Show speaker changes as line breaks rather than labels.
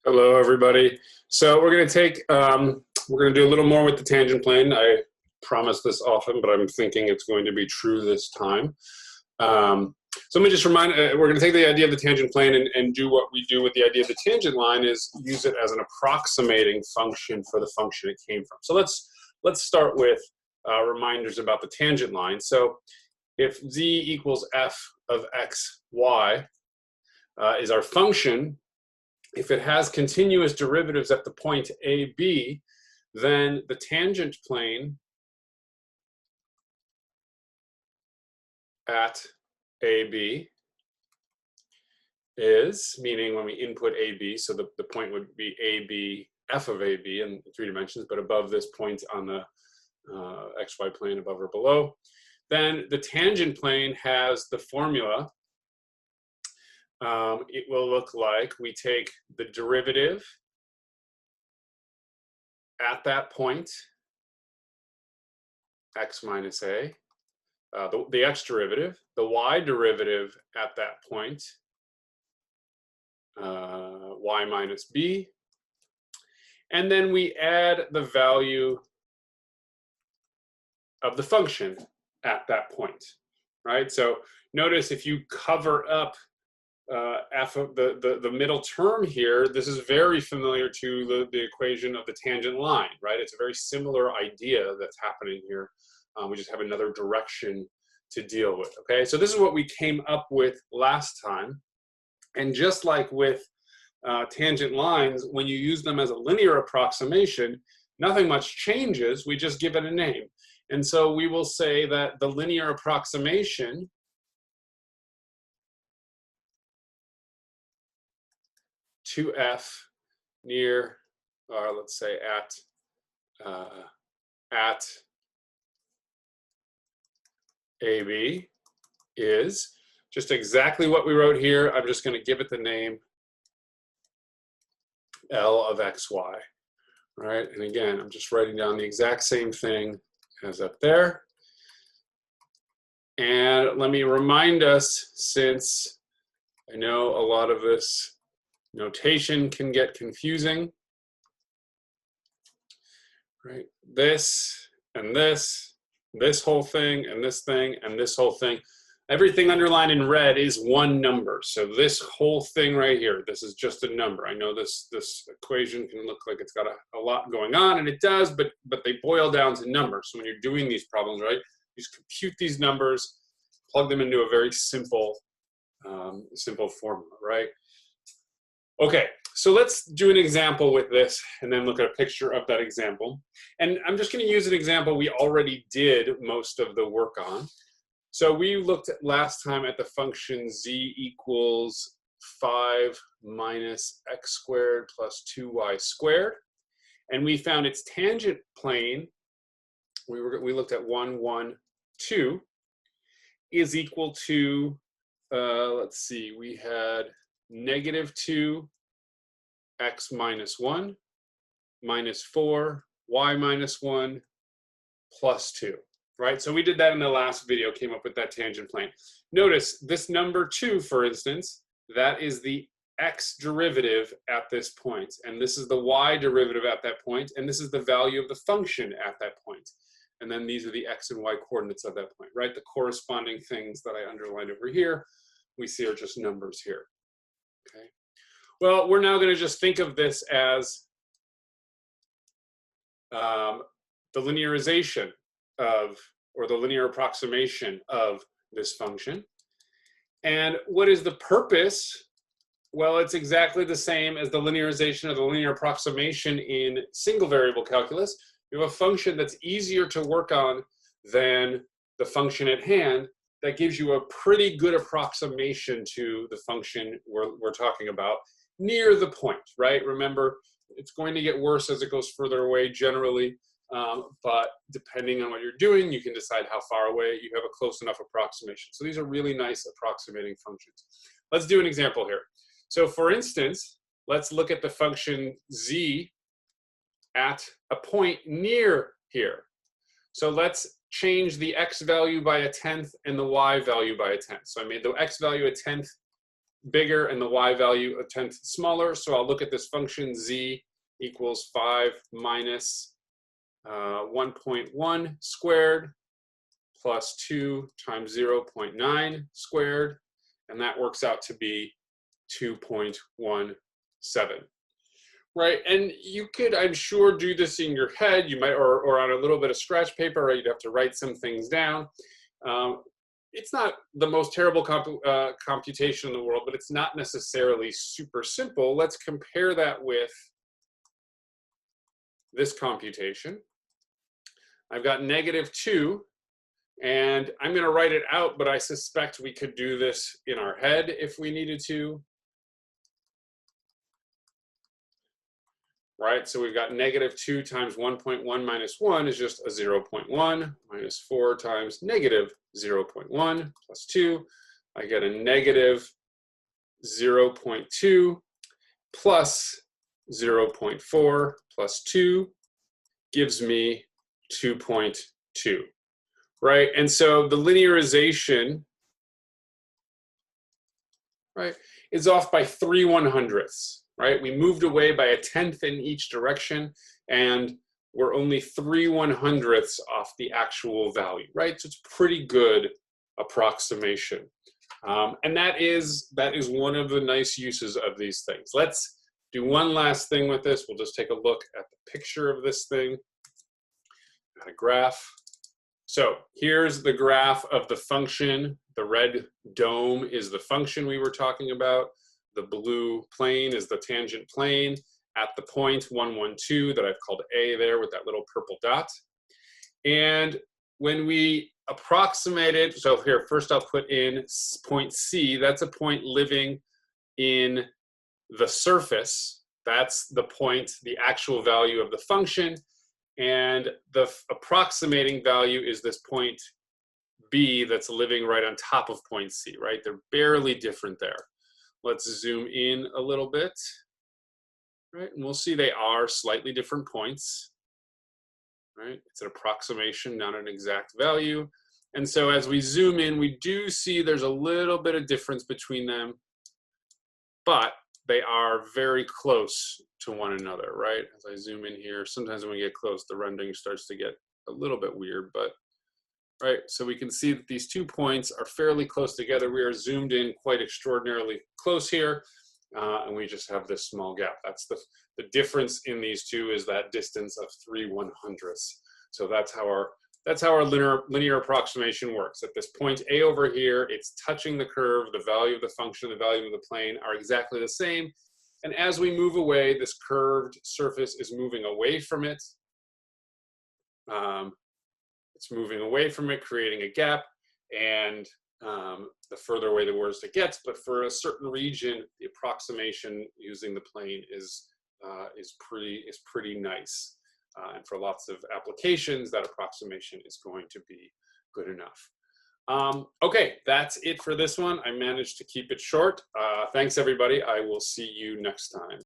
Hello, everybody. So we're going to do a little more with the tangent plane. I promise this often, but I'm thinking it's going to be true this time. So let me just remind, we're going to take the idea of the tangent plane and do what we do with the idea of the tangent line is use it as an approximating function for the function it came from. So let's start with reminders about the tangent line. So if z equals f of x, y is our function, if it has continuous derivatives at the point a, b, then the tangent plane at AB is, meaning when we input AB, so the point would be AB, f of AB in 3 dimensions, but above this point on the xy plane above or below, then the tangent plane has the formula. It will look like we take the derivative at that point, x minus a, the x derivative, the y derivative at that point, y minus b, and then we add the value of the function at that point, right? So notice if you cover up f of the middle term here, this is very familiar to the equation of the tangent line, right? It's a very similar idea that's happening here. We just have another direction to deal with, okay? So this is what we came up with last time. And just like with tangent lines, when you use them as a linear approximation, nothing much changes, we just give it a name. And so we will say that the linear approximation to f near, or let's say at AB is just exactly what we wrote here. I'm just going to give it the name L of xy, right? And again, I'm just writing down the exact same thing as up there. And let me remind us, since I know a lot of this notation can get confusing, right? This and this whole thing and this thing and this whole thing, everything underlined in red is one number. So this whole thing right here, this is just a number. I know this equation can look like it's got a lot going on, and it does, but they boil down to numbers. So when you're doing these problems, right, you just compute these numbers, plug them into a very simple formula, right? Okay, so let's do an example with this and then look at a picture of that example. And I'm just going to use an example we already did most of the work on. So we looked at last time at the function z equals 5 minus x squared plus 2y squared. And we found its tangent plane, we looked at 1, 1, 2, is equal to, let's see, we had negative 2 x minus 1 minus 4 y minus 1 plus 2, right? So we did that in the last video, came up with that tangent plane. Notice this number 2, for instance, that is the x derivative at this point, and this is the y derivative at that point, and this is the value of the function at that point. And then these are the x and y coordinates at that point, right? The corresponding things that I underlined over here, we see are just numbers here. Okay. Well, we're now going to just think of this as the linearization of, or the linear approximation of this function. And what is the purpose? Well, it's exactly the same as the linearization of the linear approximation in single variable calculus. You have a function that's easier to work on than the function at hand that gives you a pretty good approximation to the function we're talking about near the point, right? Remember, it's going to get worse as it goes further away generally, but depending on what you're doing, you can decide how far away you have a close enough approximation. So these are really nice approximating functions. Let's do an example here. So for instance, let's look at the function z at a point near here. So let's change the x value by 1/10 and the y value by 1/10. So I made the x value 1/10 bigger and the y value a tenth smaller. So I'll look at this function z equals 5 minus 1.1 squared plus 2 times 0.9 squared, and that works out to be 2.17. Right, and you could, I'm sure, do this in your head. You might, or on a little bit of scratch paper, right? You'd have to write some things down. It's not the most terrible computation in the world, but it's not necessarily super simple. Let's compare that with this computation. I've got -2, and I'm going to write it out, but I suspect we could do this in our head if we needed to. Right, so we've got -2 times 1.1 minus 1 is just a 0.1 minus 4 times -0.1 plus 2. I get a -0.2 plus 0.4 plus 2 gives me 2.2. Right, and so the linearization, right, is off by 3/100ths. Right, we moved away by a tenth in each direction, and we're only 3/100ths off the actual value. Right, so it's pretty good approximation, and that is one of the nice uses of these things. Let's do one last thing with this. We'll just take a look at the picture of this thing. Got a graph. So here's the graph of the function. The red dome is the function we were talking about. The blue plane is the tangent plane at the point 1, 1, 2 that I've called A there with that little purple dot. And when we approximate it, so here, first I'll put in point C. That's a point living in the surface. That's the point, the actual value of the function. And the approximating value is this point B that's living right on top of point C, right? They're barely different there. Let's zoom in a little bit, right? And we'll see they are slightly different points, right? It's an approximation, not an exact value. And so as we zoom in, we do see there's a little bit of difference between them, but they are very close to one another, right? As I zoom in here, sometimes when we get close, the rendering starts to get a little bit weird, but right, so we can see that these 2 points are fairly close together. We are zoomed in quite extraordinarily close here, and we just have this small gap. That's the difference in these two is that distance of 3/100ths. So that's how our linear approximation works. At this point A over here, it's touching the curve. The value of the function, the value of the plane are exactly the same. And as we move away, this curved surface is moving away from it. It's moving away from it, creating a gap, and the further away the worst it gets. But for a certain region, the approximation using the plane is pretty nice. And for lots of applications, that approximation is going to be good enough. Okay, that's it for this one. I managed to keep it short. Thanks, everybody. I will see you next time.